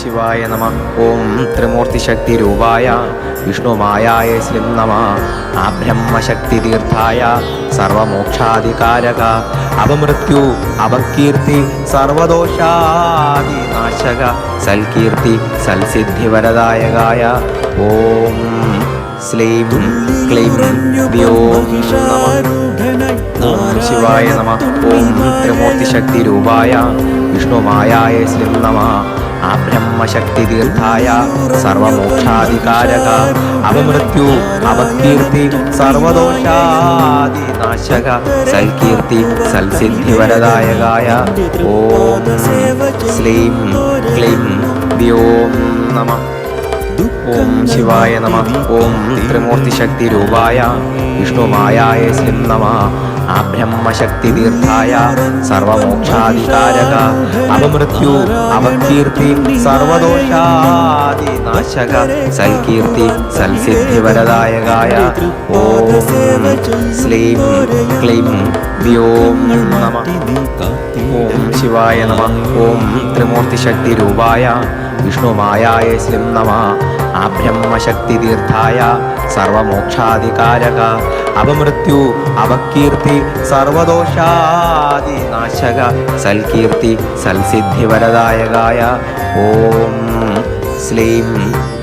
ശിവായ നമഃ. ഓം ത്രിമൂർത്തിശക്തിരൂപായ വിഷ്ണുമായായ ശ്രീം നമഃ. ആ ബ്രഹ്മശക്തിതീർത്ഥായ സർവമോക്ഷാധികാരക അപമൃത്യു അപകീർത്തി സർവദോഷാദിനാശക സൽകീർത്തി സൽസിദ്ധിവരദായകായ ഓം ശ്ലീം ക്ലീം വ്യോം നമഃ. ഓം ശിവായ നമഃ. ഓം ത്രിമൂർത്തിശക്തിരൂപായ വിഷ്ണുമായായ ശ്രീം നമഃ. ആ ബ്രഹ്മശക്തിതീർത്ഥായ സർവമോക്ഷാധികാരക അപമൃത്യു അപകീർത്തി സർവദോഷാദിനാശക സൽകീർത്തി സൽസിദ്ധിവരദായകായ ഓം ശ്ലീം ക്ലീം വ്യോം നമഃ. ഓം ശിവായ നമഃ. ഓം ത്രിമൂർത്തിശക്തിരൂപായ വിഷ്ണുമായായ ശ്രീം നമഃ. ആ ബ്രഹ്മശക്തിതീർത്ഥായ സർവമോക്ഷാധികാരക അപമൃത്യു അപകീർത്തി സർവദോഷാദിനാശക സൽകീർത്തി സൽസിദ്ധിവരദായകായ ഓം ശ്ലീം ക്ലീം വ്യോം നമഃ. ഓം ശിവായ നമഃ. ഓം ത്രിമൂർത്തിശക്തിരൂപായ വിഷ്ണുമായായ ശ്രീം നമഃ. ആ ബ്രഹ്മശക്തിതീർത്ഥായ സർവമോക്ഷാധികാരക അപമൃത്യു അപകീർത്തി സർവദോഷാദിനാശക സൽകീർത്തി സൽസിദ്ധിവരദായകായ ഓം ശ്ലീം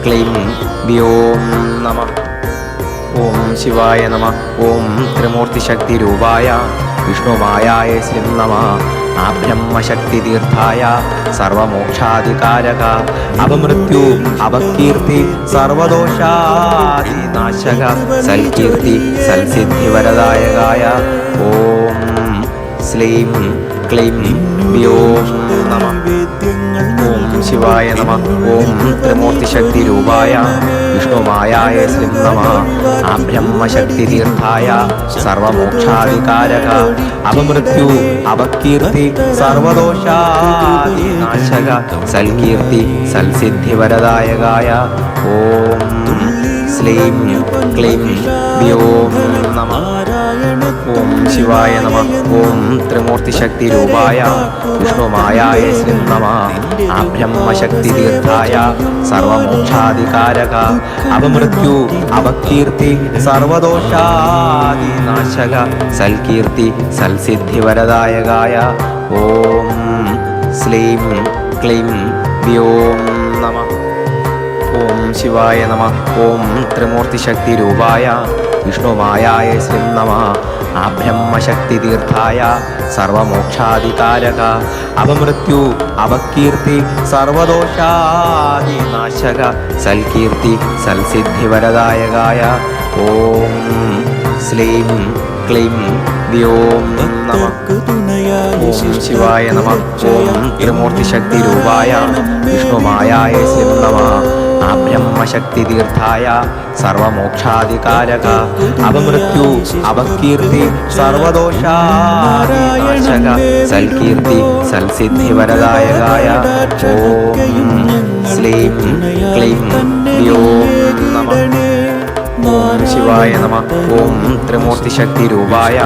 ക്ലീം വ്യോം നമഃ. ഓം ശിവായ നമഃ. ഓം ത്രിമൂർത്തിശക്തിരൂപായ വിഷ്ണുമായായ ശ്രീം നമഃ. ആ ബ്രഹ്മശക്തിതീർത്ഥായ സർവമോക്ഷാധികാരക അപമൃത്യു അപകീർത്തി സർവദോഷാദിനാശക സൽകീർത്തി സൽസിദ്ധിവരദായകായ ഓം ശ്ലീം ക്ലീം വ്യോം നമഃ. ഓം ശിവായ നമഃ. ഓം ത്രിമൂർത്തിശക്തിരൂപായ വിഷ്ണുമായായ ശ്രീം നമഃ. ആ ബ്രഹ്മശക്തിതീർത്ഥായ സർവമോക്ഷാധികാരക അപമൃത്യു അപകീർത്തി സർവദോഷാദിനാശക സൽകീർത്തി സൽസിദ്ധിവരദായകായ ഓം ശ്ലീം ക്ലീം വ്യോം നമഃ. ഓം ശിവായ നമഃ. ഓം ത്രിമൂർത്തിശക്തിരൂപായ വിഷ്ണുമായായ ശ്രീം നമഃ. ആ ബ്രഹ്മശക്തിതീർത്ഥായ സർവമോക്ഷാധികാരക അപമൃത്യു അപകീർത്തി സർവദോഷാദിനാശക സൽകീർത്തി സൽസിദ്ധിവരദായകായ ഓം ശ്ലീം ക്ലീം വ്യോം നമഃ. ഓം ശിവായ നമഃ. ഓം ത്രിമൂർത്തിശക്തിരൂപായ വിഷ്ണുമായായ ശ്രീം നമഃ. ആ ബ്രഹ്മശക്തിതീർത്ഥായ സർവമോക്ഷാധികാരക അപമൃത്യു അപകീർത്തി സർവദോഷാദിനാശക സൽകീർത്തി സൽസിദ്ധിവരദായകായ ഓം ശ്ലീം ക്ലീം വ്യോം നമഃ. ഓം ശിവായ നമഃ. ഓം ത്രിമൂർത്തിശക്തിരൂപായ വിഷ്ണുമായായ ശ്രീം നമഃ. ആ ബ്രഹ്മശക്തിതീർത്ഥായ സർവമോക്ഷാധികാരക അപമൃത്യു അപകീർത്തി സർവദോഷാദിനാശക സൽകീർത്തി സൽസിദ്ധിവരദായകായ ഓം ശ്ലീം ക്ലീം വ്യോം നമഃ. ഓം ശിവായ നമഃ. ഓം ത്രിമൂർത്തിശക്തിരൂപായ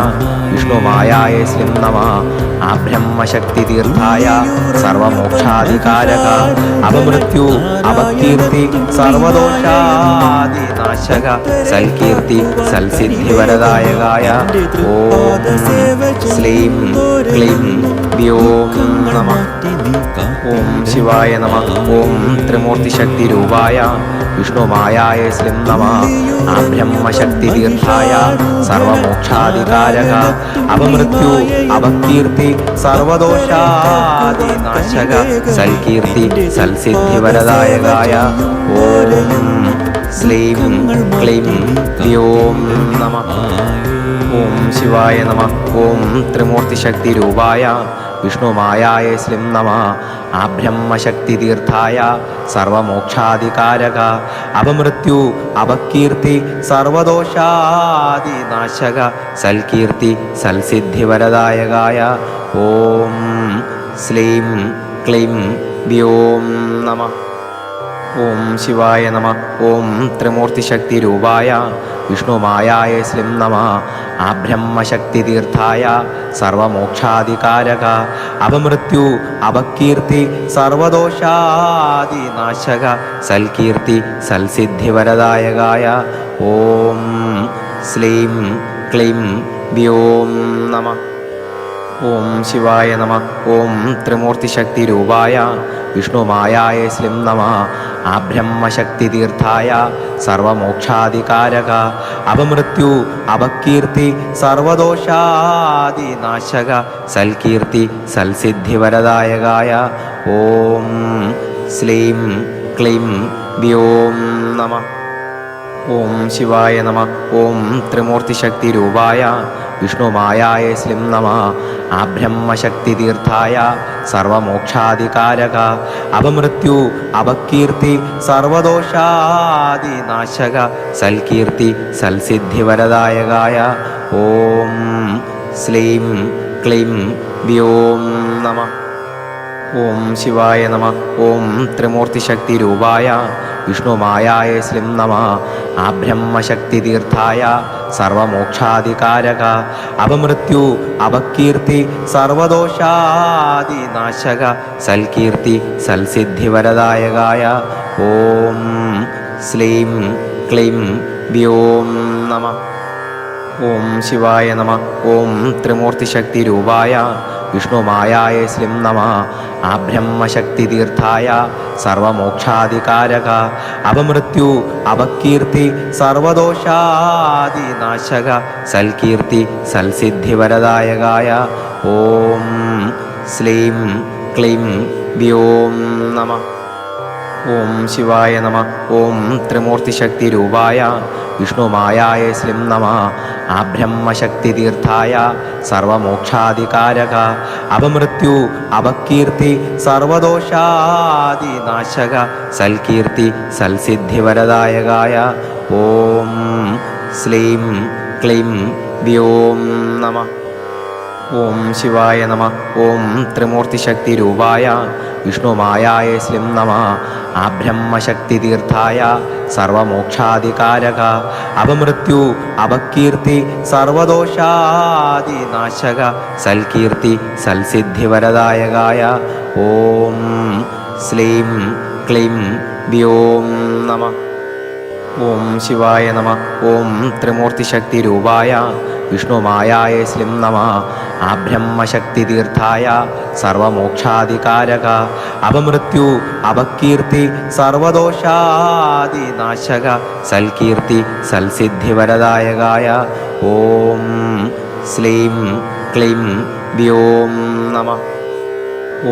വിഷ്ണുമായായ ശ്രീം നമഃ. ആ ബ്രഹ്മശക്തിതീർത്ഥായ സർവമോക്ഷാധികാരക അപമൃത്യു അപകീർത്തി സർവദോഷാദിനാശക സൽകീർത്തി സൽസിദ്ധിവരദായകായ ഓം ശ്ലീം ക്ലീം വ്യോം നമഃ. ഓം ശിവായ നമഃ. ഓം ത്രിമൂർത്തിശക്തിരൂപായ വിഷ്ണുമായായ ശ്രീം നമഃ. ആ ബ്രഹ്മശക്തിതീർത്ഥായ സർവമോക്ഷാധികാരക അപമൃത്യു അപകീർത്തി സർവദോഷാദിനാശക സൽകീർത്തി സൽസിദ്ധിവരദായകായ ഓം ശ്ലീം ക്ലീം വ്യോം നമഃ. ഓം ശിവായ നമഃ. ഓം ത്രിമൂർത്തിശക്തിരൂപായ വിഷ്ണുമായായ ശ്രീം നമഃ. ആ ബ്രഹ്മശക്തിതീർത്ഥായ സർവമോക്ഷാധികാരക അപമൃത്യു അപകീർത്തി സർവദോഷാദിനാശക സൽകീർത്തി സൽസിദ്ധിവരദായകായ ഓം ശ്ലീം ക്ലീം വ്യോം നമഃ. ഓം ശിവായ നമ. ഓം ത്രിമൂർത്തിശക്തിരൂപായ വിഷ്ണുമായായ ശ്രീം നമ. ആബ്രഹ്മശക്തിതീർത്ഥായ സർവമോക്ഷാധികാരക അപമൃത്യു അപകീർത്തി സർവദോഷാദിനാശക സൽകീർത്തി സൽസിദ്ധിവരദായകായ ഓം ശ്രീം ക്ലീം വ്യോം നമ. ഓം ശിവായ നമ. ഓം ത്രിമൂർത്തിശക്തിരൂപായ വിഷ്ണുമായായ ശ്രീം നമ. ആബ്രഹ്മശക്തിതീർത്ഥായ സർവമോക്ഷാധികാരക അപമൃത്യു അപകീർത്തി സർവദോഷാദിനാശക സൽകീർത്തി സൽസിദ്ധിവരദായകായ ഓം ശ്രീം ക്ലീം വ്യോം നമ. ഓം ശിവായ നമ. ഓം ത്രിമൂർത്തിശക്തിരൂപായ വിഷ്ണുമായായ ശ്രീം നമ. ആബ്രഹ്മശക്തിതീർത്ഥായ സർവമോക്ഷാധികാരക അപമൃത്യു അപകീർത്തി സർവദോഷാദിനാശക സൽകീർത്തി സൽസിദ്ധിവരദായകായ ഓം ശ്രീം ക്ലീം വ്യോം നമ. ഓം ശിവായ നമ. ഓം ത്രിമൂർത്തിശക്തിരൂപായ വിഷ്ണുമായായ ശ്രീം നമ. ആബ്രഹ്മശക്തിതീർത്ഥായ സർവമോക്ഷാധികാരക അപമൃത്യു അപകീർത്തി സർവദോഷാദിനാശക സൽകീർത്തി സൽസിദ്ധിവരദായകായ ഓം ശ്രീം ക്ലീം വ്യോം നമ. ഓം ശിവായ നമ. ഓം ത്രിമൂർത്തിശക്തിരൂപായ വിഷ്ണുമായായ ശ്രീം നമ. ആബ്രഹ്മശക്തിതീർത്ഥായ സർവമോക്ഷാധികാരക അപമൃത്യു അപകീർത്തി സർവദോഷാദിനാശക സൽകീർത്തി സൽസിദ്ധിവരദായകായ ഓം ശ്രീം ക്ലീം വ്യോം നമ. ഓം ശിവായ നമ. ഓം ത്രിമൂർത്തിശക്തിരൂപായ വിഷ്ണുമായായ ശ്രീം നമ. ആബ്രഹ്മശക്തിതീർത്ഥായ സർവമോക്ഷാധികാരക അപമൃത്യു അപകീർത്തി സർവദോഷാദിനാശക സൽകീർത്തി സൽസിദ്ധിവരദായകായ ഓം ശ്രീം ക്ലീം വ്യോം നമ. ഓം ശിവായ നമ. ഓം ത്രിമൂർത്തിശക്തിരൂപായ വിഷ്ണുമായായ ശ്രീം നമ. ആബ്രഹ്മശക്തിതീർത്ഥായ സർവമോക്ഷാധികാരക അപമൃത്യു അപകീർത്തി സർവദോഷാദിനാശക സൽകീർത്തി സൽസിദ്ധിവരദായകായ ഓം ശ്രീം ക്ലീം വ്യോം നമ. ഓം ശിവായ നമ. ഓം ത്രിമൂർത്തിശക്തിരൂപായ വിഷ്ണുമായായ ശ്രീം നമ. ആബ്രഹ്മശക്തിതീർത്ഥായ സർവമോക്ഷാധികാരക അപമൃത്യു അപകീർത്തി സർവദോഷാദിനാശക സൽകീർത്തി സൽസിദ്ധിവരദായകായ ഓം ശ്രീം ക്ലീം വ്യോം നമ.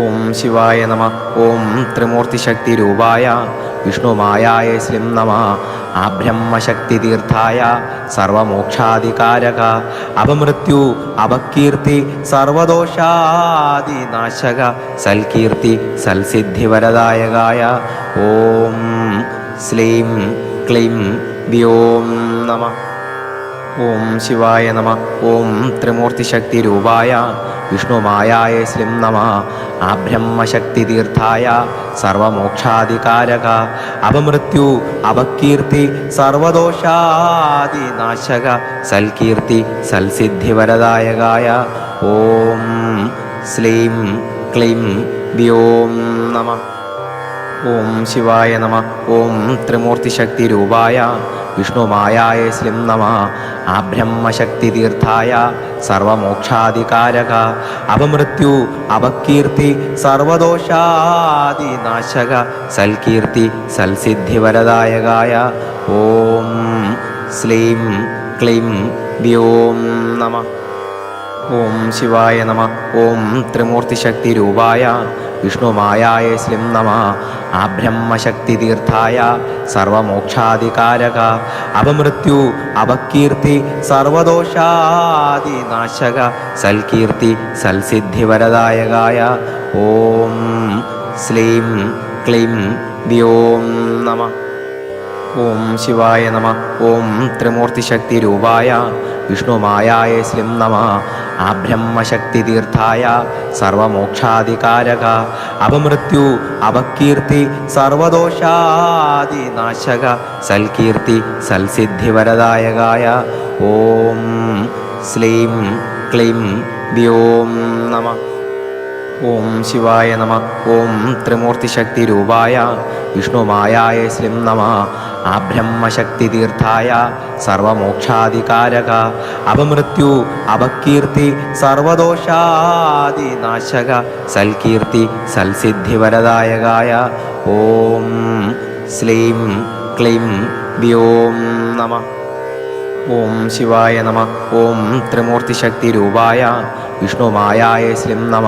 ഓം ശിവായ നമ. ഓം ത്രിമൂർത്തിശക്തിരൂപായ വിഷ്ണുമായായ ശ്രീം നമ. ആബ്രഹ്മശക്തിതീർത്ഥായ സർവമോക്ഷാധികാരക അപമൃത്യു അപകീർത്തി സർവദോഷാദിനാശക സൽകീർത്തി സൽസിദ്ധിവരദായകായ ഓം ശ്രീം ക്ലീം വ്യോം നമ. ഓം ശിവായ നമ. ഓം ത്രിമൂർത്തിശക്തിരൂപായ വിഷ്ണുമായായ ശ്രീം നമ. ആബ്രഹ്മശക്തിതീർത്ഥായ സർവമോക്ഷാധികാരക അപമൃത്യു അപകീർത്തി സർവദോഷാദിനാശക സൽകീർത്തി സൽസിദ്ധിവരദായകായ ഓം ശ്രീം ക്ലീം വ്യോം നമ. ഓം ശിവായ നമ. ഓം ത്രിമൂർത്തിശക്തിരൂപായ വിഷ്ണുമായായ ശ്രീം നമ. ആബ്രഹ്മശക്തിതീർത്ഥായ സർവമോക്ഷാധികാരക അപമൃത്യു അപകീർത്തി സർവദോഷാദിനാശക സൽകീർത്തി സൽസിദ്ധിവരദായകായ ഓം ശ്രീം ക്ലീം വ്യോം നമ. ഓം ശിവായ നമ. ഓം ത്രിമൂർത്തിശക്തിരൂപായ വിഷ്ണുമായായ ശ്രീം നമ. ആബ്രഹ്മശക്തിതീർത്ഥായ സർവമോക്ഷാധികാരക അപമൃത്യു അപകീർത്തി സർവദോഷാദിനാശക സൽകീർത്തി സൽസിദ്ധിവരദായകായ ഓം ശ്രീം ക്ലീം വ്യോം നമ. ഓം ശിവായ നമ. ഓം ത്രിമൂർത്തിശക്തിരൂപായ വിഷ്ണുമായായ ശ്രീം നമ. ആബ്രഹ്മശക്തിതീർത്ഥായ സർവമോക്ഷാധികാരക അപമൃത്യു അപകീർത്തി സർവദോഷാദിനാശക സൽകീർത്തി സൽസിദ്ധിവരദായകായ ഓം ശ്ലീം ക്ലീം വ്യോം നമ. ഓം ശിവായ നമ. ഓം ത്രിമൂർത്തിശക്തിരൂപായ വിഷ്ണുമായായ ശ്രീം നമ. ആബ്രഹ്മശക്തിതീർത്ഥായ സർവമോക്ഷാധികാരക അപമൃത്യു അപകീർത്തി സർവദോഷാദിനാശക സൽകീർത്തി സൽസിദ്ധിവരദായകായ ഓം ശ്ലീം ക്ലീം വ്യോം നമ. ഓം ശിവായ നമ. ഓം ത്രിമൂർത്തിശക്തിരൂപായ വിഷ്ണുമായായ ശ്രീം നമ.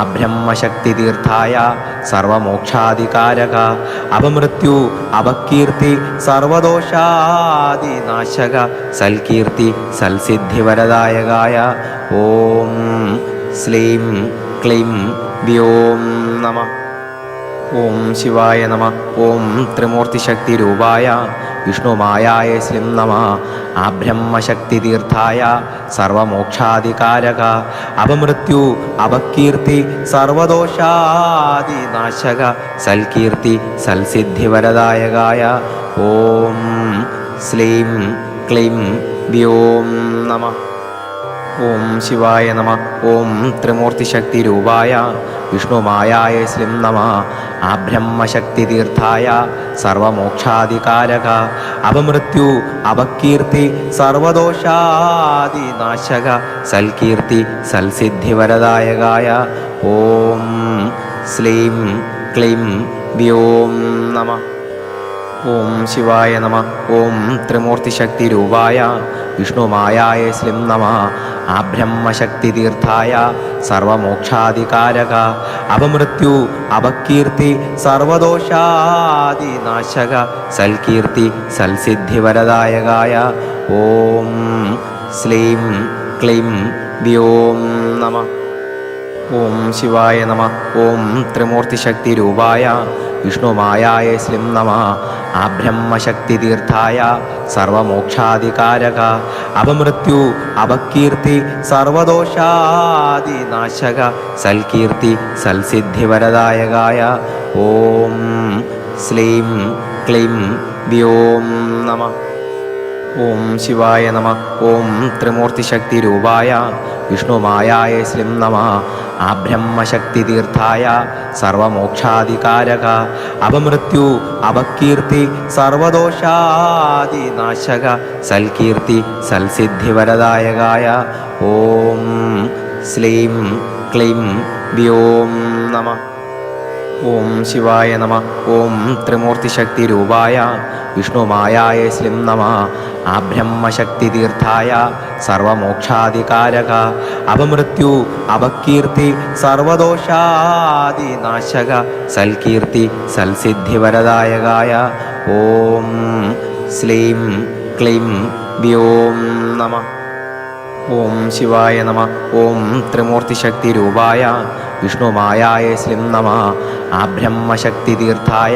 ആബ്രഹ്മശക്തിതീർത്ഥായ സർവമോക്ഷാധികാരക അപമൃത്യു അപകീർത്തി സർവദോഷാദിനാശക സൽകീർത്തി സൽസിദ്ധിവരദായകായ ഓം ശ്ലീം ക്ലീം വ്യോം നമ. ഓം ശിവായ നമ. ഓം ത്രിമൂർത്തിശക്തിരൂപായ വിഷ്ണുമായായ ശ്രീം നമ. ആബ്രഹ്മശക്തിതീർത്ഥായ സർവമോക്ഷാധികാരക അപമൃത്യു അപകീർത്തി സർവദോഷാദിനാശക സൽകീർത്തി സൽസിദ്ധിവരദായകായ ഓം ശ്ലീം ക്ലീം വ്യോം നമ. ഓം ശിവായ നമ. ഓം ത്രിമൂർത്തിശക്തിരൂപായ വിഷ്ണുമായായ ശ്രീം നമ. ആബ്രഹ്മശക്തിതീർത്ഥായ സർവമോക്ഷാധികാരക അപമൃത്യു അപകീർത്തി സർവദോഷാദിനാശക സൽകീർത്തി സൽസിദ്ധിവരദായകായ ഓം ശ്ലീം ക്ലീം വ്യോം നമ. ഓം ശിവായ നമ. ഓം ത്രിമൂർത്തിശക്തിരൂപായ വിഷ്ണുമായായ ശ്രീം നമ. ആബ്രഹ്മശക്തിതീർത്ഥായ സർവമോക്ഷാധികാരക അപമൃത്യു അപകീർത്തി സർവദോഷാദിനാശക സൽകീർത്തി സൽസിദ്ധിവരദായകായ ഓം ശ്ലീം ക്ലീം വ്യോം നമ. ഓം ശിവായ നമ. ഓം ത്രിമൂർത്തിശക്തിരൂപായ വിഷ്ണുമായായ ശ്രീം നമ. ആബ്രഹ്മശക്തിതീർത്ഥായ സർവമോക്ഷാധികാരക അപമൃത്യു അപകീർത്തി സർവദോഷാദിനാശക സൽകീർത്തി സൽസിദ്ധിവരദായകായ ഓം ശ്ലീം ക്ലീം വ്യോം നമ. ഓം ശിവായ നമ. ഓം ത്രിമൂർത്തിശക്തിരൂപായ വിഷ്ണുമായായ ശ്രീം നമ. ആബ്രഹ്മശക്തിതീർത്ഥായ സർവമോക്ഷാധികാരക അപമൃത്യു അപകീർത്തി സർവദോഷാദിനാശക സൽകീർത്തി സൽസിദ്ധിവരദായകായ ഓം ശ്ലീം ക്ലീം വ്യോം നമ. ഓം ശിവായ നമ. ഓം ത്രിമൂർത്തിശക്തിരൂപായ വിഷ്ണുമായായ ശ്രീം നമ. ആബ്രഹ്മശക്തിതീർത്ഥായ സർവമോക്ഷാധികാരക അപമൃത്യു അപകീർത്തി സർവദോഷാദിനാശക സൽകീർത്തി സൽസിദ്ധിവരദായകായ ഓം ശ്ലീം ക്ലീം വ്യോം നമ. ഓം ശിവായ നമ. ഓം ത്രിമൂർത്തിശക്തിരൂപായ വിഷ്ണുമായായ ശ്രീം നമ. ആബ്രഹ്മശക്തിതീർത്ഥായ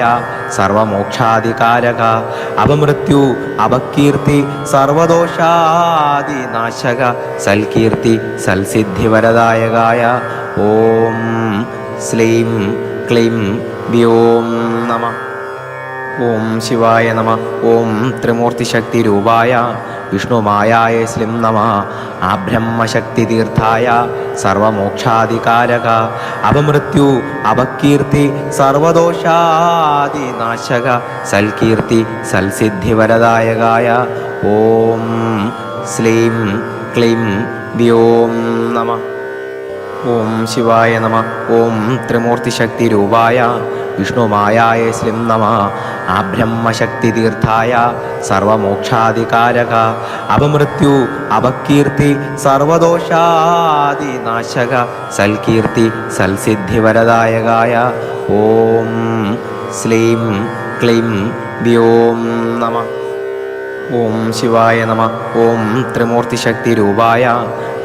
സർവമോക്ഷാധികാരക അപമൃത്യു അപകീർത്തി സർവദോഷാദിനാശക സൽകീർത്തി സൽസിദ്ധിവരദായകായ ഓം ശ്ലീം ക്ലീം വ്യോം നമ. ഓം ശിവായ നമ. ഓം ത്രിമൂർത്തിശക്തിരൂപായ വിഷ്ണുമായായ ശ്രീം നമ. ആബ്രഹ്മശക്തിതീർത്ഥായ സർവമോക്ഷാധികാരക അപമൃത്യു അപകീർത്തി സർവദോഷാദിനാശക സൽകീർത്തി സൽസിദ്ധിവരദായകായ ഓം ശ്ലീം ക്ലീം വ്യോം നമ. ഓം ശിവായ നമ. ഓം ത്രിമൂർത്തിശക്തിരൂപായ വിഷ്ണുമായായ ശ്രീം നമ. ആബ്രഹ്മശക്തിതീർത്ഥായ സർവമോക്ഷാധികാരക അപമൃത്യു അപകീർത്തി സർവദോഷാദിനാശക സൽകീർത്തി സൽസിദ്ധിവരദായകായ ഓം ശ്ലീം ക്ലീം വ്യോം നമ. ഓം ശിവായ നമ. ഓം ത്രിമൂർത്തിശക്തിരൂപായ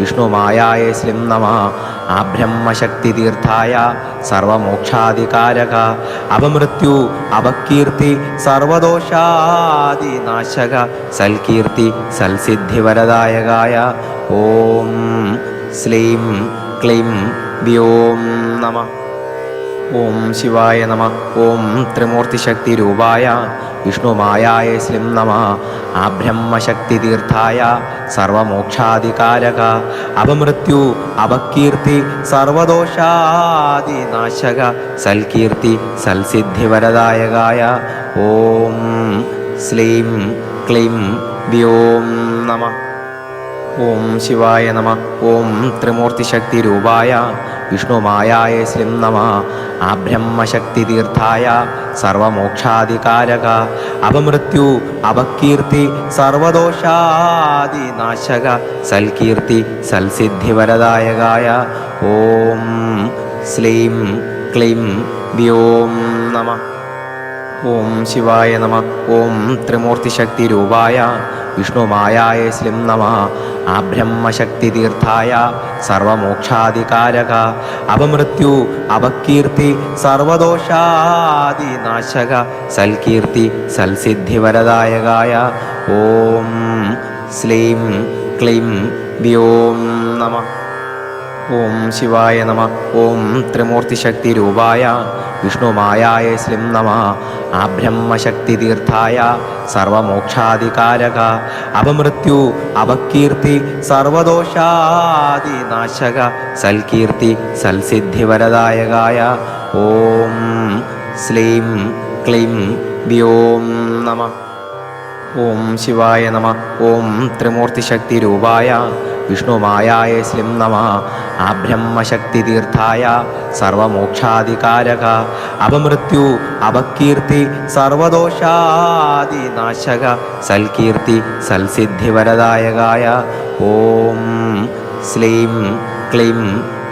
വിഷ്ണുമായായ ശ്രീം നമ. ആബ്രഹ്മശക്തിതീർത്ഥായ സർവമോക്ഷാധികാരക അപമൃത്യു അപകീർത്തി സർവദോഷാദിനാശക സൽകീർത്തി സൽസിദ്ധിവരദായകായ ഓം ശ്ലീം ക്ലീം വ്യോം നമഃ. ഓം ശിവായ നമഃ. ഓം ത്രിമൂർത്തിശക്തിരൂപായ വിഷ്ണുമായായ ശ്ലീം നമഃ. ആബ്രഹ്മശക്തിതീർത്ഥായ സർവമോക്ഷാധികാരക അപമൃത്യു അപകീർത്തി സർവദോഷാദിനാശക സൽകീർത്തി സൽസിദ്ധിവരദായകായ ഓം ശ്ലീം ക്ലീം വ്യോം നമഃ. ഓം ശിവായ നമഃ. ഓം ത്രിമൂർത്തിശക്തിരൂപായ വിഷ്ണുമായായ ശ്ലീം നമഃ. ആബ്രഹ്മശക്തിതീർത്ഥായ സർവമോക്ഷാധികാരക അപമൃത്യു അപകീർത്തി സർവദോഷാദിനാശക സൽകീർത്തി സൽസിദ്ധിവരദായകായ ഓം ശ്ലീം ക്ലീം വ്യോം നമഃ. ഓം ശിവായ നമഃ. ഓം ത്രിമൂർത്തിശക്തിരൂപായ വിഷ്ണുമായായ ശ്ലീം നമഃ. ആബ്രഹ്മശക്തിതീർത്ഥായ സർവമോക്ഷാധികാരക അപമൃത്യു അപകീർത്തി സർവദോഷാദിനാശക സൽകീർത്തി സൽസിദ്ധിവരദായകായ ഓം ശ്ലീം ക്ലീം വ്യോം നമഃ. ഓം ശിവായ നമഃ. ഓം ത്രിമൂർത്തിശക്തിരൂപായ വിഷ്ണുമായായ ശ്ലീം നമഃ. ആബ്രഹ്മശക്തിതീർത്ഥായ സർവമോക്ഷാധികാരക അപമൃത്യു അപകീർത്തി സർവദോഷാദിനാശക സൽകീർത്തി സൽസിദ്ധിവരദായകായ ഓം ശ്ലീം ക്ലീം വ്യോം നമഃ. ഓം ശിവായ നമഃ. ഓം ത്രിമൂർത്തിശക്തിരൂപായ വിഷ്ണുമായായ ശ്ലീം നമഃ. ആബ്രഹ്മശക്തിതീർത്ഥായ സർവമോക്ഷാധികാരക അപമൃത്യു അപകീർത്തി സർവദോഷാദിനാശക സൽകീർത്തി സൽസിദ്ധിവരദായകായ ഓം ശ്ലീം ക്ലീം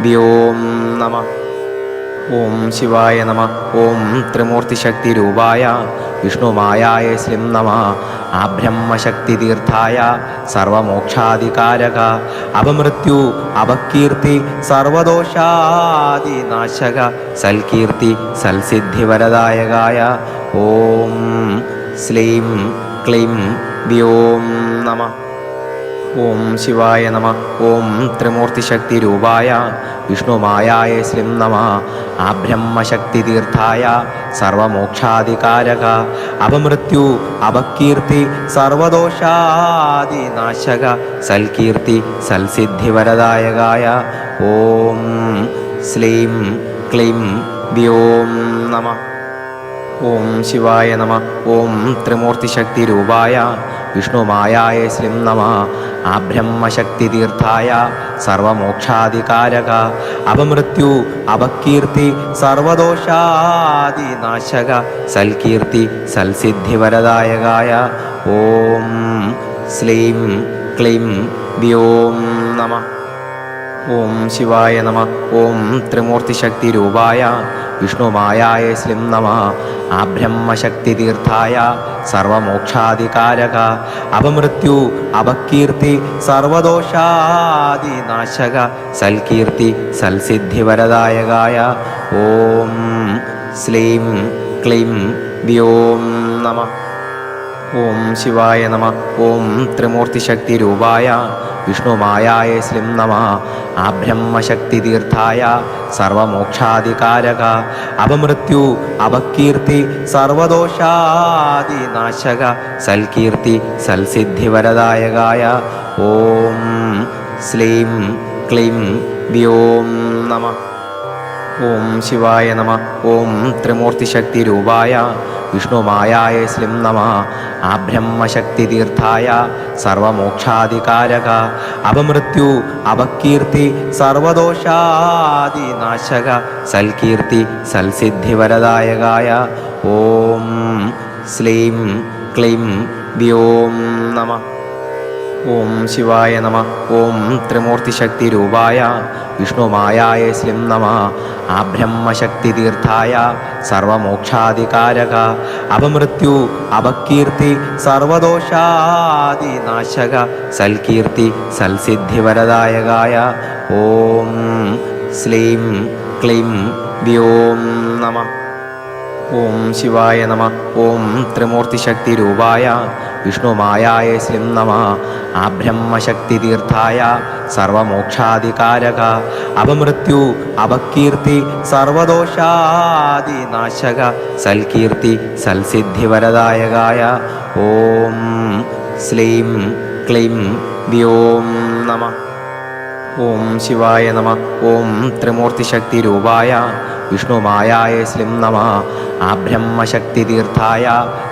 വ്യോം നമഃ. ഓം ശിവായ നമഃ. ഓം ത്രിമൂർത്തിശക്തിരൂപായ വിഷ്ണുമായായ ശ്ലീം നമഃ. ആബ്രഹ്മശക്തിതീർത്ഥായ സർവമോക്ഷാധികാരക അപമൃത്യു അപകീർത്തി സർവദോഷാദിനാശക സൽകീർത്തി സൽസിദ്ധിവരദായകായ ഓം ശ്ലീം ക്ലീം വ്യോം നമഃ. ഓം ശിവായ നമഃ. ഓം ത്രിമൂർത്തിശക്തിരൂപായ വിഷ്ണുമായായ ശ്ലീം നമഃ. ആബ്രഹ്മശക്തിതീർത്ഥായ സർവമോക്ഷാധികാരക അപമൃത്യു അപകീർത്തി സർവദോഷാദിനാശക സൽകീർത്തി സൽസിദ്ധിവരദായകായ ഓം ശ്ലീം ക്ലീം വ്യോം നമഃ. ഓം ശിവായ നമഃ. ഓം ത്രിമൂർത്തിശക്തിരൂപായ വിഷ്ണുമായായ ശ്ലീം നമഃ. ആബ്രഹ്മശക്തിതീർത്ഥായ സർവമോക്ഷാധികാരക അപമൃത്യു അപകീർത്തി സർവദോഷാദിനാശക സൽകീർത്തി സൽസിദ്ധിവരദായകായ ഓം ശ്ലീം ക്ലീം വ്യോം നമഃ. ഓം ശിവായ നമഃ. ഓം ത്രിമൂർത്തിശക്തിരൂപായ വിഷ്ണുമായായ ശ്ലീം നമഃ. ആബ്രഹ്മശക്തിതീർത്ഥായ സർവമോക്ഷാധികാരക അപമൃത്യു അപകീർത്തി സർവദോഷാദിനാശക സൽകീർത്തി സൽസിദ്ധിവരദായകായ ഓം ശ്ലീം ക്ലീം വ്യോം നമഃ. ഓം ശിവായ നമഃ. ഓം ത്രിമൂർത്തിശക്തിരൂപായ വിഷ്ണുമായായ ശ്ലീം നമഃ. ആബ്രഹ്മശക്തിതീർത്ഥായ സർവമോക്ഷാധികാരക അപമൃത്യു അപകീർത്തി സർവദോഷാദിനാശക സൽകീർത്തി സൽസിദ്ധിവരദായകായ ഓം ശ്ലീം ക്ലീം വ്യോം നമഃ. ഓം ശിവായ നമഃ. ഓം ത്രിമൂർത്തിശക്തിരൂപായ വിഷ്ണുമായായ ശ്ലീം നമഃ. ആബ്രഹ്മശക്തിതീർത്ഥായ സർവമോക്ഷാധികാരക അപമൃത്യു അപകീർത്തി സർവദോഷാദിനാശക സൽകീർത്തി സൽസിദ്ധിവരദായകായ ഓം ശ്ലീം ക്ലീം വ്യോം നമഃ. ഓം ശിവായ നമഃ. ഓം ത്രിമൂർത്തിശക്തിരൂപായ വിഷ്ണുമായായ ശ്ലീം നമഃ. ആബ്രഹ്മശക്തിതീർത്ഥായ സർവമോക്ഷാധികാരക അപമൃത്യു അപകീർത്തി സർവദോഷാദിനാശക സൽകീർത്തി സൽസിദ്ധിവരദായകായ ഓം ശ്ലീം ക്ലീം വ്യോം നമഃ. ഓം ശിവായ നമഃ. ഓം ത്രിമൂർത്തിശക്തിരൂപായ വിഷ്ണുമായായ ശ്രീം നമഃ. ആബ്രഹ്മശക്തിതീർത്ഥായ സർവമോക്ഷാധികാരക അപമൃത്യു അപകീർത്തി സർവദോഷാദിനാശക സൽകീർത്തി സൽസിദ്ധിവരദായകായ ഓം ശ്ലീം ക്ലീം വ്യോം നമഃ. ഓം ശിവായ നമഃ. ഓം ത്രിമൂർത്തിശക്തിരൂപായ വിഷ്ണുമായായ ശ്രീം നമഃ. ആബ്രഹ്മശക്തിതീർത്ഥായ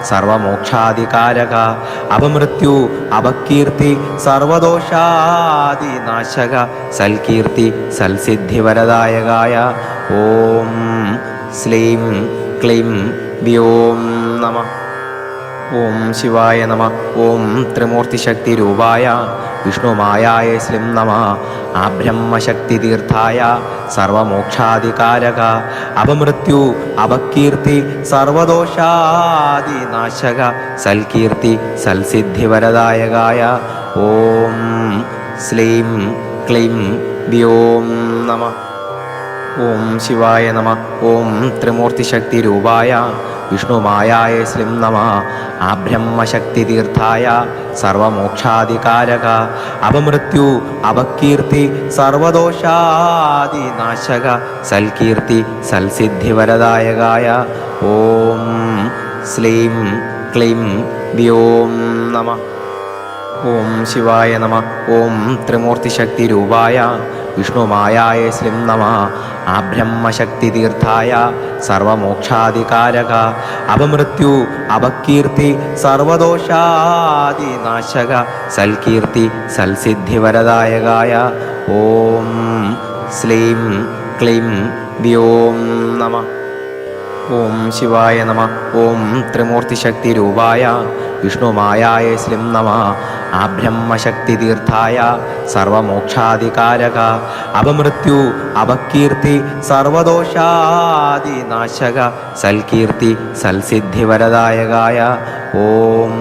സർവമോക്ഷാധികാരക അപമൃത്യു അപകീർത്തി സർവദോഷാദിനാശക സൽകീർത്തി സൽസിദ്ധിവരദായകായ ഓം ശ്ലീം ക്ലീം വ്യോം നമഃ. ഓം ശിവായ നമഃ. ഓം ത്രിമൂർത്തിശക്തിരൂപായ വിഷ്ണുമായായ ശ്രീം നമഃ. ആബ്രഹ്മശക്തിതീർത്ഥായ സർവമോക്ഷാധികാരക അപമൃത്യു അപകീർത്തി സർവദോഷാദിനാശക സൽകീർത്തി സൽസിദ്ധിവരദായകായ ഓം ശ്ലീം ക്ലീം വ്യോം നമഃ. ഓം ശിവായ നമഃ. ഓം ത്രിമൂർത്തിശക്തിരൂപായ വിഷ്ണുമായായ ശ്രീം നമഃ. ആബ്രഹ്മശക്തിതീർത്ഥായ സർവമോക്ഷാധികാരക അപമൃത്യു അപകീർത്തി സർവദോഷാദിനാശക സൽകീർത്തി സൽസിദ്ധിവരദായകായ ഓം ശ്ലീം ക്ലീം വ്യോം നമഃ. ഓം ശിവായ നമഃ. ഓം ത്രിമൂർത്തിശക്തിരൂപായ വിഷ്ണുമായായ ശ്രീം നമഃ. ആബ്രഹ്മശക്തിതീർത്ഥായ സർവമോക്ഷാധികാരക അപമൃത്യു അപകീർത്തി സർവദോഷാദിനാശക സൽകീർത്തി സൽസിദ്ധിവരദായകായ ഓം ശ്ലീം ക്ലീം വ്യോം നമഃ. ഓം ശിവായ നമഃ. ഓം ത്രിമൂർത്തിശക്തിരൂപായ വിഷ്ണുമായായ ശ്രീം നമഃ. ആബ്രഹ്മശക്തിതീർത്ഥായ സർവമോക്ഷാധികാരക അപമൃത്യു അപകീർത്തി സർവദോഷാദിനാശക സൽകീർത്തി സൽസിദ്ധിവരദായകായ ഓം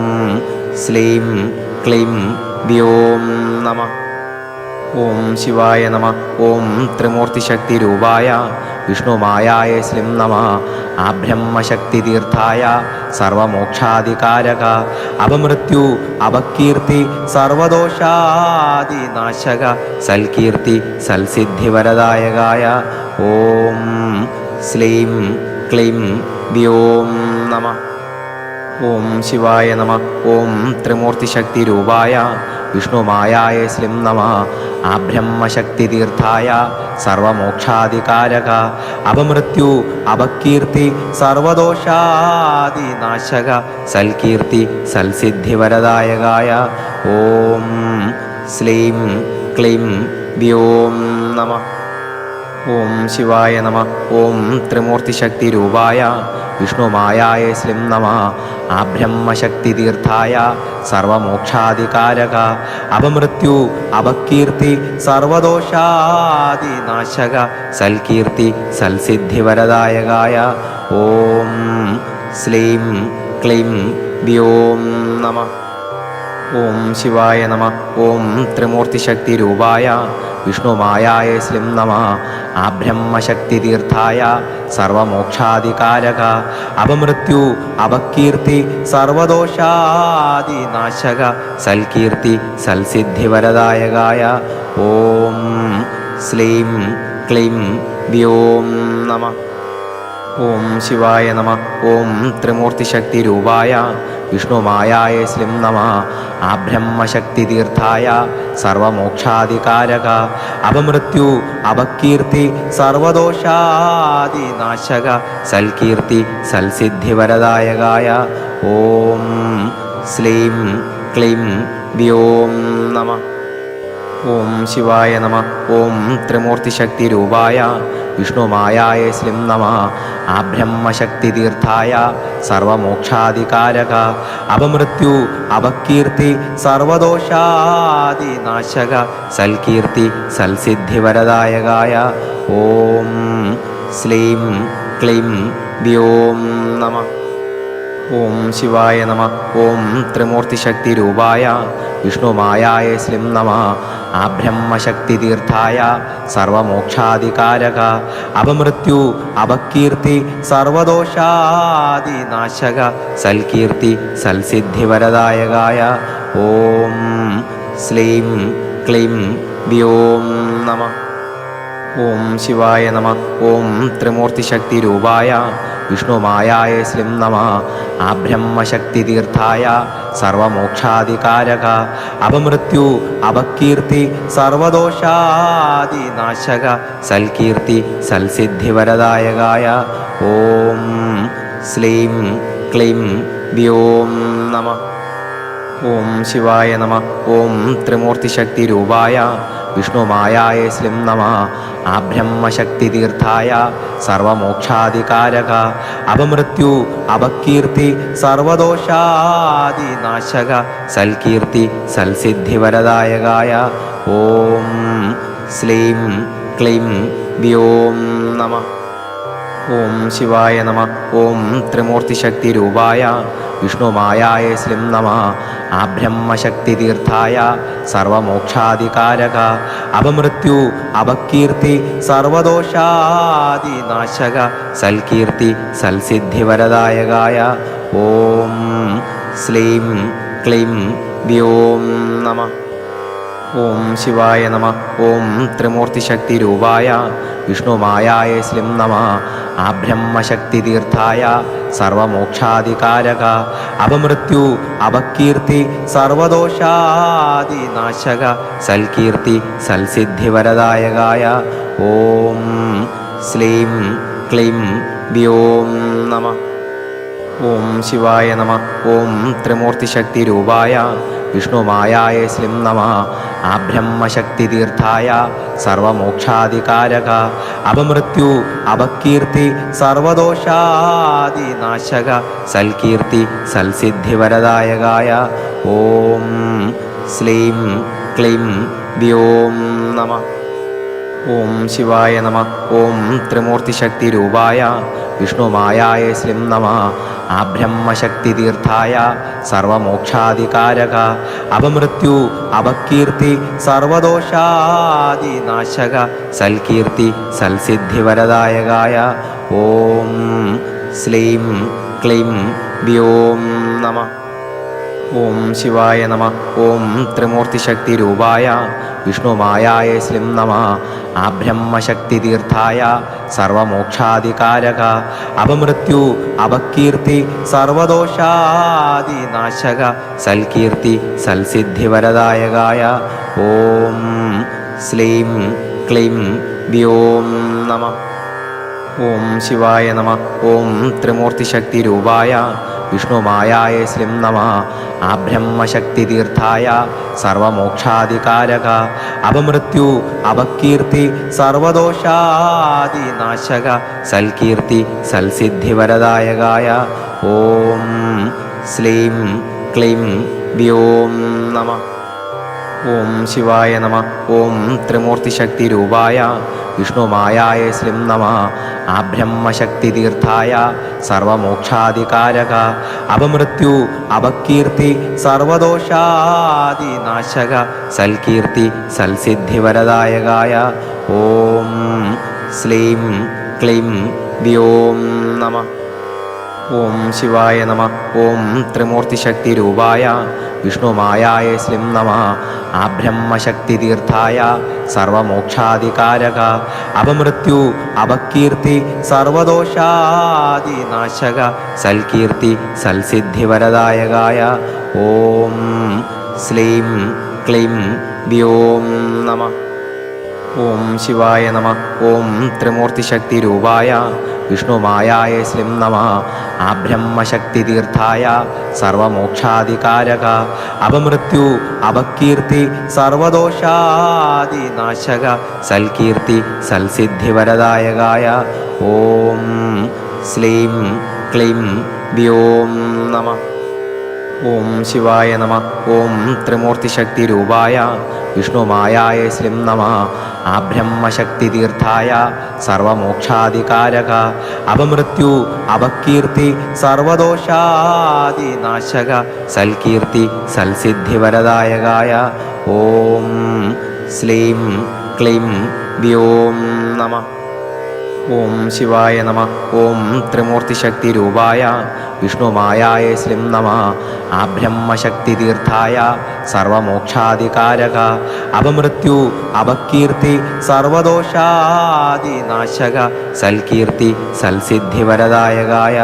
ശ്ലീം ക്ലീം വ്യോം നമഃ. ഓം ശിവായ നമഃ. ഓം ത്രിമൂർത്തിശക്തിരൂപായ വിഷ്ണുമായായ ശ്രീം നമഃ. ആബ്രഹ്മശക്തിതീർത്ഥായ സർവമോക്ഷാധികാരക അപമൃത്യു അപകീർത്തി സർവദോഷാദിനാശക സൽകീർത്തി സൽസിദ്ധിവരദായകായ ഓം ശ്ലീം ക്ലീം വ്യോം നമഃ. ഓം ശിവായ നമഃ. ഓം ത്രിമൂർത്തിശക്തിരൂപായ വിഷ്ണുമായായ ശ്രീം നമഃ. ആബ്രഹ്മശക്തിതീർത്ഥായ സർവമോക്ഷാധികാരക അപമൃത്യു അപകീർത്തി സർവദോഷാദിനാശക സൽകീർത്തി സൽസിദ്ധിവരദായകായ ഓം ശ്ലീം ക്ലീം വ്യോം നമഃ. ഓം ശിവായ നമഃ. ഓം ത്രിമൂർത്തിശക്തിരൂപായ വിഷ്ണുമായായ ശ്രീം നമഃ. ആബ്രഹ്മശക്തിതീർത്ഥായ സർവമോക്ഷാധികാരക അപമൃത്യു അപകീർത്തി സർവദോഷാദിനാശക സൽകീർത്തി സൽസിദ്ധിവരദായകായ ഓം ശ്ലീം ക്ലീം വ്യോം നമഃ. ഓം ശിവായ നമഃ. ഓം ത്രിമൂർത്തിശക്തിരൂപായ വിഷ്ണുമായായ ശ്രീം നമഃ. ആബ്രഹ്മശക്തിതീർത്ഥായ സർവമോക്ഷാധികാരക അപമൃത്യു അപകീർത്തി സർവദോഷാദിനാശക സൽകീർത്തി സൽസിദ്ധിവരദായകായ ഓം ശ്ലീം ക്ലീം വ്യോം നമഃ. ഓം ശിവായ നമഃ. ഓം ത്രിമൂർത്തിശക്തിരൂപായ വിഷ്ണുമായായ ശ്രീം നമഃ. ആബ്രഹ്മശക്തിതീർത്ഥായ സർവമോക്ഷാധികാരക അപമൃത്യു അപകീർത്തി സർവദോഷാദിനാശക സൽകീർത്തി സൽസിദ്ധിവരദായകായ ഓം ശ്ലീം ക്ലീം വ്യോം നമഃ. ഓം ശിവായ നമഃ. ഓം ത്രിമൂർത്തിശക്തിരൂപായ വിഷ്ണുമായായ ശ്രീം നമഃ. ആബ്രഹ്മശക്തിതീർത്ഥായ സർവമോക്ഷാധികാരക അപമൃത്യു അപകീർത്തി സർവദോഷാദിനാശക സൽകീർത്തി സൽസിദ്ധിവരദായകായ ഓം ശ്ലീം ക്ലീം വ്യോം നമഃ. ഓം ശിവായ നമ. ഓം ത്രിമൂർത്തിശക്തിരൂപായ വിഷ്ണുമായായ ശ്രീം നമ. ആബ്രഹ്മശക്തിതീർത്ഥായ സർവമോക്ഷാധികാരക അപമൃത്യു അപകീർത്തി സർവദോഷാദിനാശക സൽകീർത്തി സൽസിദ്ധിവരദായകായ ഓം ശ്ലീം ക്ലീം വ്യോം നമ. ഓം ശിവായ നമ. ഓം ത്രിമൂർത്തിശക്തിരൂപായ വിഷ്ണുമായായ ശ്രീം നമ. ആബ്രഹ്മശക്തിതീർത്ഥായ സർവമോക്ഷാധികാരക അപമൃത്യു അപകീർത്തി സർവദോഷാദിനാശക സൽകീർത്തി സൽസിദ്ധിവരദായകായ ഓം ശ്ലീം ക്ലീം വ്യോം നമ. ഓം ശിവായ നമ. ഓം ത്രിമൂർത്തിശക്തിരൂപായ വിഷ്ണുമായായ ശ്രീം നമ. ആബ്രഹ്മശക്തിതീർത്ഥായ സർവമോക്ഷാധികാരക അപമൃത്യു അപകീർത്തി സർവദോഷാദിനാശക സൽകീർത്തി സൽസിദ്ധിവരദായകായ ഓം ശ്ലീം ക്ലീം വ്യോം നമ. ഓം ശിവായ നമ. ഓം ത്രിമൂർത്തിശക്തിരൂപായ വിഷ്ണുമായായ ശ്രീം നമ. ആബ്രഹ്മശക്തിതീർത്ഥായ സർവമോക്ഷാധികാരക അപമൃത്യു അപകീർത്തി സർവദോഷാദിനാശക സൽകീർത്തി സൽസിദ്ധിവരദായകായ ഓം ശ്ലീം ക്ലീം വ്യോം നമ. ഓം ശിവായ നമ. ഓം ത്രിമൂർത്തിശക്തിരൂപായ വിഷ്ണുമായായ ശ്രീം നമ. ആബ്രഹ്മശക്തിതീർത്ഥായ സർവമോക്ഷാധികാരക അപമൃത്യു അപകീർത്തി സർവദോഷാദിനാശക സൽകീർത്തി സൽസിദ്ധിവരദായകായ ഓം ശ്ലീം ക്ലീം വ്യോം നമ. ഓം ശിവായ നമ. ഓം ത്രിമൂർത്തിശക്തിരൂപായ വിഷ്ണുമായായ ശ്രീം നമ. ആബ്രഹ്മശക്തിതീർത്ഥായ സർവമോക്ഷാധികാരക അപമൃത്യു അപകീർത്തി സർവദോഷാദിനാശക സൽകീർത്തി സൽസിദ്ധിവരദായകായ ഓം ശ്ലീം ക്ലീം വ്യോം നമ. ഓം ശിവായ നമ. ഓം ത്രിമൂർത്തിശക്തിരൂപായ വിഷ്ണുമായായ ശ്രീം നമ. ആബ്രഹ്മശക്തിതീർത്ഥായ സർവമോക്ഷാധികാരക അപമൃത്യു അപകീർത്തി സർവദോഷാദിനാശക സൽകീർത്തി സൽസിദ്ധിവരദായകായ ഓം ശ്ലീം ക്ലീം വ്യോം നമ. ഓം ശിവായ നമ. ഓം ത്രിമൂർത്തിശക്തിരൂപായ വിഷ്ണുമായായ ശ്രീം നമ. ആബ്രഹ്മശക്തിതീർത്ഥായ സർവമോക്ഷാധികാരക അപമൃത്യു അപകീർത്തി സർവദോഷാദിനാശക സൽകീർത്തി സൽസിദ്ധിവരദായകായ ഓം ശ്ലീം ക്ലീം വ്യോം നമ. ഓം ശിവായ നമ. ഓം ത്രിമൂർത്തിശക്തിരൂപായ വിഷ്ണുമായായ ശ്രീം നമ. ആബ്രഹ്മശക്തിതീർത്ഥായ സർവമോക്ഷാധികാരക അപമൃത്യു അപകീർത്തി സർവദോഷാദിനാശക സൽകീർത്തി സൽസിദ്ധിവരദായകായ ഓം ശ്ലീം ക്ലീം വ്യോം നമ. ഓം ശിവായ നമ. ഓം ത്രിമൂർത്തിശക്തിരൂപായ വിഷ്ണുമായായ ശ്രീം നമ. ആബ്രഹ്മശക്തിതീർത്ഥായ സർവമോക്ഷാധികാരക അപമൃത്യു അപകീർത്തി സർവദോഷാദിനാശക സൽകീർത്തി സൽസിദ്ധിവരദായകായ ഓം ശ്ലീം ക്ലീം വ്യോം നമ. ഓം ശിവായ നമ. ഓം ത്രിമൂർത്തിശക്തിരൂപായ വിഷ്ണുമായായ ശ്രീം നമ. ആബ്രഹ്മശക്തിതീർത്ഥായ സർവമോക്ഷാധികാരക അപമൃത്യു അപകീർത്തി സർവദോഷാദിനാശക സൽകീർത്തി സൽസിദ്ധിവരദായകായ ഓം ശ്ലീം ക്ലീം വ്യോം നമ. ഓം ശിവായ നമ. ഓം ത്രിമൂർത്തിശക്തിരൂപായ വിഷ്ണുമായായ ശ്രീം നമ. ആബ്രഹ്മശക്തിതീർത്ഥായ സർവമോക്ഷാധികാരക അപമൃത്യു അപകീർത്തി സർവദോഷാദിനാശക സൽകീർത്തി സൽസിദ്ധിവരദായകായ ഓം ശ്ലീം ക്ലീം വ്യോം നമ. ഓം ശിവായ നമ. ഓം ത്രിമൂർത്തിശക്തിരൂപായ വിഷ്ണുമായായ ശ്രീം നമ. ആബ്രഹ്മശക്തിതീർത്ഥായ സർവമോക്ഷാധികാരക അപമൃത്യു അപകീർത്തി സർവദോഷാദിനാശക സൽകീർത്തി സൽസിദ്ധിവരദായകായ ഓം ശ്ലീം ക്ലീം വ്യോം നമഃ. ഓം ശിവായ നമഃ. ഓം ത്രിമൂർത്തിശക്തിരൂപായ വിഷ്ണുമായായ ശ്രീം നമഃ. ആബ്രഹ്മശക്തിതീർത്ഥായ സർവമോക്ഷാധികാരക അപമൃത്യു അപകീർത്തി സർവദോഷാദിനാശക സൽകീർത്തി സൽസിദ്ധിവരദായകായ